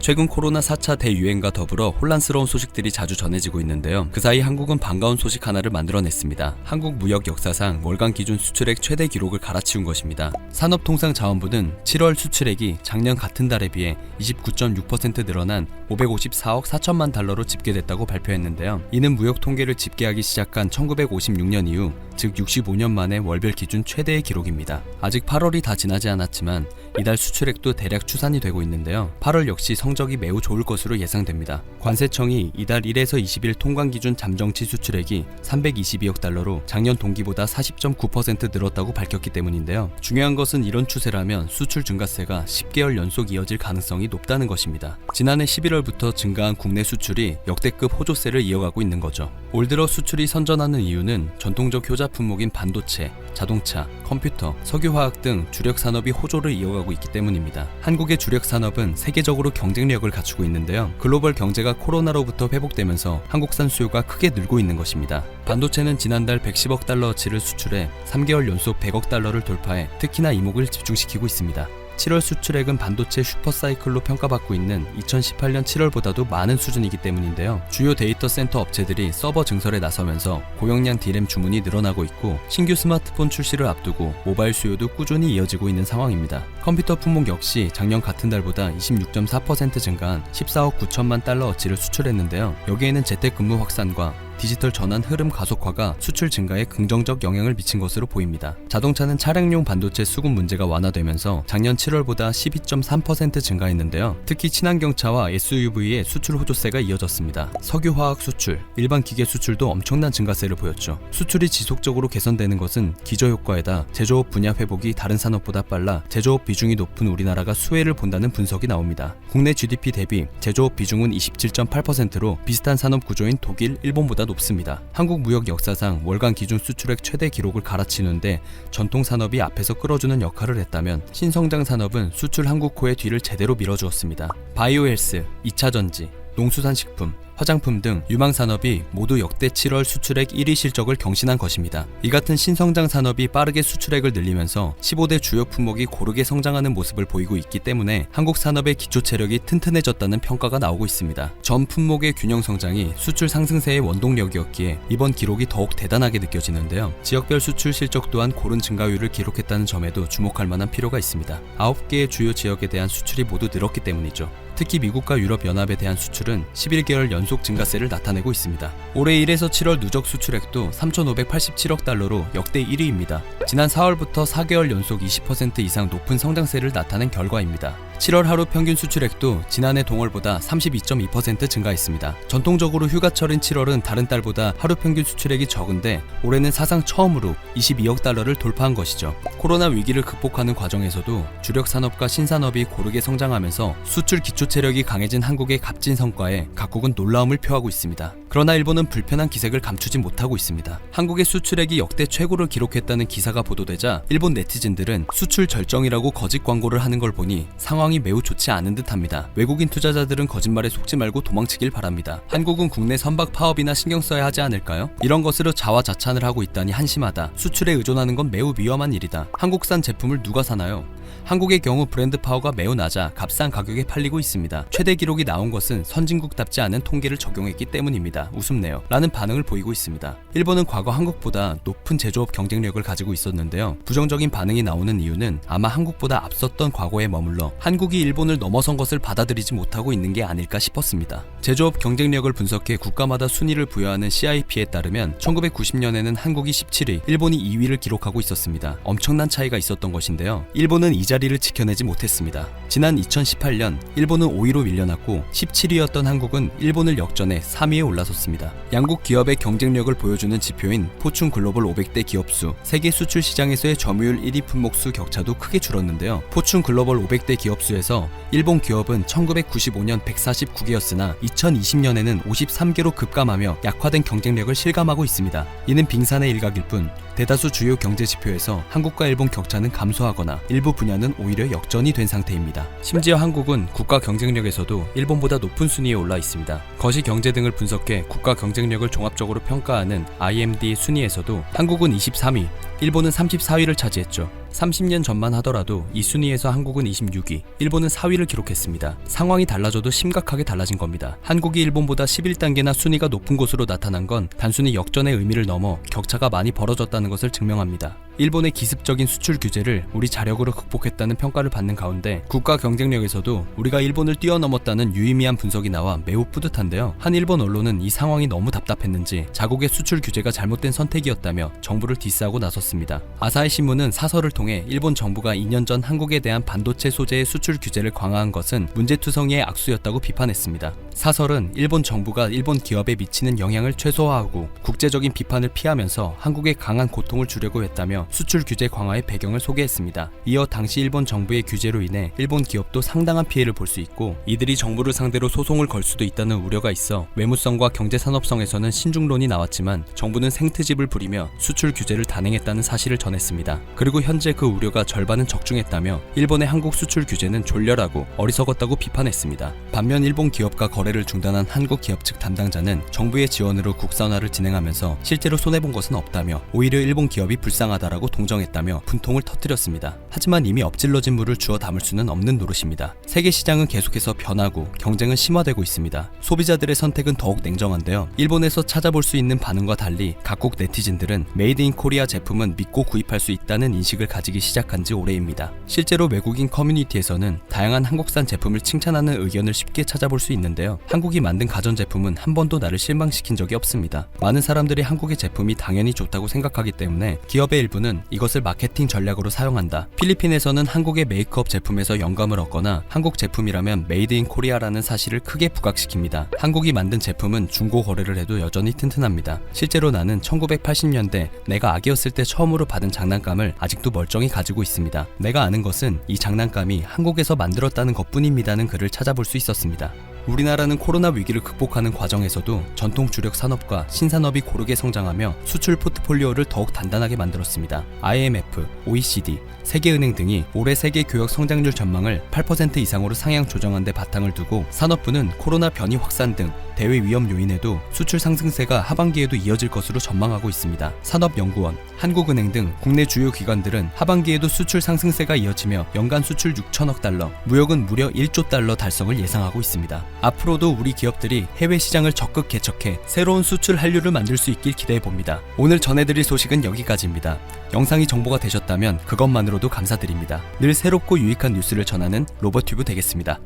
최근 코로나 4차 대유행과 더불어 혼란스러운 소식들이 자주 전해지고 있는데요. 그 사이 한국은 반가운 소식 하나를 만들어냈습니다. 한국 무역 역사상 월간 기준 수출액 최대 기록을 갈아치운 것입니다. 산업통상자원부는 7월 수출액이 작년 같은 달에 비해 29.6% 늘어난 554억 4천만 달러로 집계됐다고 발표했는데요. 이는 무역 통계를 집계하기 시작한 1956년 이후, 즉 65년 만에 월별 기준 최대의 기록입니다. 아직 8월이 다 지나지 않았지만 이달 수출액도 대략 추산이 되고 있는데요. 8월 역시 성적이 매우 좋을 것으로 예상됩니다. 관세청이 이달 1에서 20일 통관 기준 잠정치 수출액이 322억 달러로 작년 동기보다 40.9% 늘었다고 밝혔기 때문인데요. 중요한 것은 이런 추세라면 수출 증가세가 10개월 연속 이어질 가능성이 높다는 것입니다. 지난해 11월부터 증가한 국내 수출이 역대급 호조세를 이어가고 있는 거죠. 올 들어 수출이 선전하는 이유는 전통적 효자 품목인 반도체, 자동차, 컴퓨터, 석유화학 등 주력 산업이 호조를 이어가고 있기 때문입니다. 한국의 주력 산업은 세계적으로 경쟁력을 갖추고 있는데요. 글로벌 경제가 코로나로부터 회복되면서 한국산 수요가 크게 늘고 있는 것입니다. 반도체는 지난달 110억 달러어치를 수출해 3개월 연속 100억 달러를 돌파해 특히나 이목을 집중시키고 있습니다. 7월 수출액은 반도체 슈퍼사이클로 평가받고 있는 2018년 7월보다도 많은 수준이기 때문인데요. 주요 데이터 센터 업체들이 서버 증설에 나서면서 고용량 D램 주문이 늘어나고 있고, 신규 스마트폰 출시를 앞두고 모바일 수요도 꾸준히 이어지고 있는 상황입니다. 컴퓨터 품목 역시 작년 같은 달보다 26.4% 증가한 14억 9천만 달러어치를 수출했는데요. 여기에는 재택근무 확산과 디지털 전환 흐름 가속화가 수출 증가에 긍정적 영향을 미친 것으로 보입니다. 자동차는 차량용 반도체 수급 문제가 완화되면서 작년 7월보다 12.3% 증가했는데요. 특히 친환경차와 SUV의 수출 호조세가 이어졌습니다. 석유화학 수출, 일반 기계 수출도 엄청난 증가세를 보였죠. 수출이 지속적으로 개선되는 것은 기저효과에다 제조업 분야 회복이 다른 산업보다 빨라 제조업 비중이 높은 우리나라가 수혜를 본다는 분석이 나옵니다. 국내 GDP 대비 제조업 비중은 27.8%로 비슷한 산업 구조인 독일, 일본보다 높습니다. 한국 무역 역사상 월간 기준 수출액 최대 기록을 갈아치우는데 전통 산업이 앞에서 끌어주는 역할을 했다면, 신성장 산업은 수출 한국호의 뒤를 제대로 밀어주었습니다. 바이오헬스, 2차전지, 농수산식품, 화장품 등 유망산업이 모두 역대 7월 수출액 1위 실적을 경신한 것입니다. 이 같은 신성장 산업이 빠르게 수출액을 늘리면서 15대 주요 품목이 고르게 성장하는 모습을 보이고 있기 때문에 한국 산업의 기초 체력이 튼튼해졌다는 평가가 나오고 있습니다. 전 품목의 균형 성장이 수출 상승세의 원동력이었기에 이번 기록이 더욱 대단하게 느껴지는데요. 지역별 수출 실적 또한 고른 증가율을 기록했다는 점에도 주목할 만한 필요가 있습니다. 9개의 주요 지역에 대한 수출이 모두 늘었기 때문이죠. 특히 미국과 유럽연합에 대한 수출은 11개월 연속 증가세를 나타내고 있습니다. 올해 1에서 7월 누적 수출액도 3,587억 달러로 역대 1위입니다. 지난 4월부터 4개월 연속 20% 이상 높은 성장세를 나타낸 결과입니다. 7월 하루 평균 수출액도 지난해 동월보다 32.2% 증가했습니다. 전통적으로 휴가철인 7월은 다른 달보다 하루 평균 수출액이 적은데 올해는 사상 처음으로 22억 달러를 돌파한 것이죠. 코로나 위기를 극복하는 과정에서도 주력 산업과 신산업이 고르게 성장하면서 수출 기초 체력이 강해진 한국의 값진 성과에 각국은 놀라움을 표하고 있습니다. 그러나 일본은 불편한 기색을 감추지 못하고 있습니다. 한국의 수출액이 역대 최고를 기록했다는 기사가 보도되자 일본 네티즌들은 수출 절정이라고 거짓 광고를 하는 걸 보니 상황이 매우 좋지 않은 듯합니다. 외국인 투자자들은 거짓말에 속지 말고 도망치길 바랍니다. 한국은 국내 선박 파업이나 신경 써야 하지 않을까요? 이런 것으로 자화자찬을 하고 있다니 한심하다. 수출에 의존하는 건 매우 위험한 일이다. 한국산 제품을 누가 사나요? 한국의 경우 브랜드 파워가 매우 낮아 값싼 가격에 팔리고 있습니다. 최대 기록이 나온 것은 선진국답지 않은 통계를 적용했기 때문입니다. 우습네요. 라는 반응을 보이고 있습니다. 일본은 과거 한국보다 높은 제조업 경쟁력을 가지고 있었는데요. 부정적인 반응이 나오는 이유는 아마 한국보다 앞섰던 과거에 머물러 한국이 일본을 넘어선 것을 받아들이지 못하고 있는 게 아닐까 싶었습니다. 제조업 경쟁력을 분석해 국가마다 순위를 부여하는 CIP에 따르면 1990년에는 한국이 17위, 일본이 2위를 기록하고 있었습니다. 엄청난 차이가 있었던 것인데요. 일본은 이 자리를 지켜내지 못했습니다. 지난 2018년 일본은 5위로 밀려났고 17위였던 한국은 일본을 역전해 3위에 올라섰습니다. 양국 기업의 경쟁력을 보여주는 지표인 포춘 글로벌 500대 기업수, 세계 수출 시장에서의 점유율 1위 품목수 격차도 크게 줄었는데요. 포춘 글로벌 500대 기업수에서 일본 기업은 1995년 149개였으나 2020년에는 53개로 급감하며 약화된 경쟁력을 실감하고 있습니다. 이는 빙산의 일각일 뿐 대다수 주요 경제 지표에서 한국과 일본 격차는 감소하거나 일부 분야는 오히려 역전이 된 상태입니다. 심지어 한국은 국가 경쟁력에서도 일본보다 높은 순위에 올라 있습니다. 거시 경제 등을 분석해 국가 경쟁력을 종합적으로 평가하는 IMD 순위에서도 한국은 23위, 일본은 34위를 차지했죠. 30년 전만 하더라도 이 순위에서 한국은 26위, 일본은 4위를 기록했습니다. 상황이 달라져도 심각하게 달라진 겁니다. 한국이 일본보다 11단계나 순위가 높은 곳으로 나타난 건 단순히 역전의 의미를 넘어 격차가 많이 벌어졌다는 것을 증명합니다. 일본의 기습적인 수출 규제를 우리 자력으로 극복했다는 평가를 받는 가운데 국가 경쟁력에서도 우리가 일본을 뛰어넘었다는 유의미한 분석이 나와 매우 뿌듯한데요. 한 일본 언론은 이 상황이 너무 답답했는지 자국의 수출 규제가 잘못된 선택이었다며 정부를 디스하고 나섰습니다. 아사히 신문은 사설을 통해 일본 정부가 2년 전 한국에 대한 반도체 소재의 수출 규제를 강화한 것은 문제투성이의 악수였다고 비판했습니다. 사설은 일본 정부가 일본 기업에 미치는 영향을 최소화하고 국제적인 비판을 피하면서 한국에 강한 고통을 주려고 했다며 수출 규제 강화의 배경을 소개했습니다. 이어 당시 일본 정부의 규제로 인해 일본 기업도 상당한 피해를 볼 수 있고 이들이 정부를 상대로 소송을 걸 수도 있다는 우려가 있어 외무성과 경제산업성에서는 신중론이 나왔지만 정부는 생트집을 부리며 수출 규제를 단행했다는 사실을 전했습니다. 그리고 현재 그 우려가 절반은 적중했다며 일본의 한국 수출 규제는 졸렬하고 어리석었다고 비판했습니다. 반면 일본 기업과 거래를 중단한 한국 기업 측 담당자는 정부의 지원으로 국산화를 진행하면서 실제로 손해본 것은 없다며 오히려 일본 기업이 불쌍하다라고 동정했다며 분통을 터뜨렸습니다. 하지만 이미 엎질러진 물을 주워 담을 수는 없는 노릇입니다. 세계 시장은 계속해서 변하고 경쟁은 심화되고 있습니다. 소비자들의 선택은 더욱 냉정한데요. 일본에서 찾아볼 수 있는 반응과 달리 각국 네티즌들은 메이드 인 코리아 제품은 믿고 구입할 수 있다는 인식을 가지기 시작한 지 오래입니다. 실제로 외국인 커뮤니티에서는 다양한 한국산 제품을 칭찬하는 의견을 쉽게 찾아볼 수 있는데요. 한국이 만든 가전제품은 한 번도 나를 실망시킨 적이 없습니다. 많은 사람들이 한국의 제품이 당연히 좋다고 생각하기 때문에 기업의 일부는 이것을 마케팅 전략으로 사용한다. 필리핀에서는 한국의 메이크업 제품에서 영감을 얻거나 한국 제품이라면 메이드 인 코리아라는 사실을 크게 부각시킵니다. 한국이 만든 제품은 중고 거래를 해도 여전히 튼튼합니다. 실제로 나는 1980년대 내가 아기였을 때 처음으로 받은 장난감을 아직도 멀쩡히 가지고 있습니다. 내가 아는 것은 이 장난감이 한국에서 만들었다는 것뿐입니다는 글을 찾아볼 수 있었습니다. 우리나라는 코로나 위기를 극복하는 과정에서도 전통 주력 산업과 신산업이 고르게 성장하며 수출 포트폴리오를 더욱 단단하게 만들었습니다. IMF, OECD, 세계은행 등이 올해 세계 교역 성장률 전망을 8% 이상으로 상향 조정한 데 바탕을 두고 산업부는 코로나 변이 확산 등 대외 위험 요인에도 수출 상승세가 하반기에도 이어질 것으로 전망하고 있습니다. 산업연구원, 한국은행 등 국내 주요 기관들은 하반기에도 수출 상승세가 이어지며 연간 수출 6천억 달러, 무역은 무려 1조 달러 달성을 예상하고 있습니다. 앞으로도 우리 기업들이 해외 시장을 적극 개척해 새로운 수출 한류를 만들 수 있길 기대해봅니다. 오늘 전해드릴 소식은 여기까지입니다. 영상이 정보가 되셨다면 그것만으로도 감사드립니다. 늘 새롭고 유익한 뉴스를 전하는 로버튜브 되겠습니다.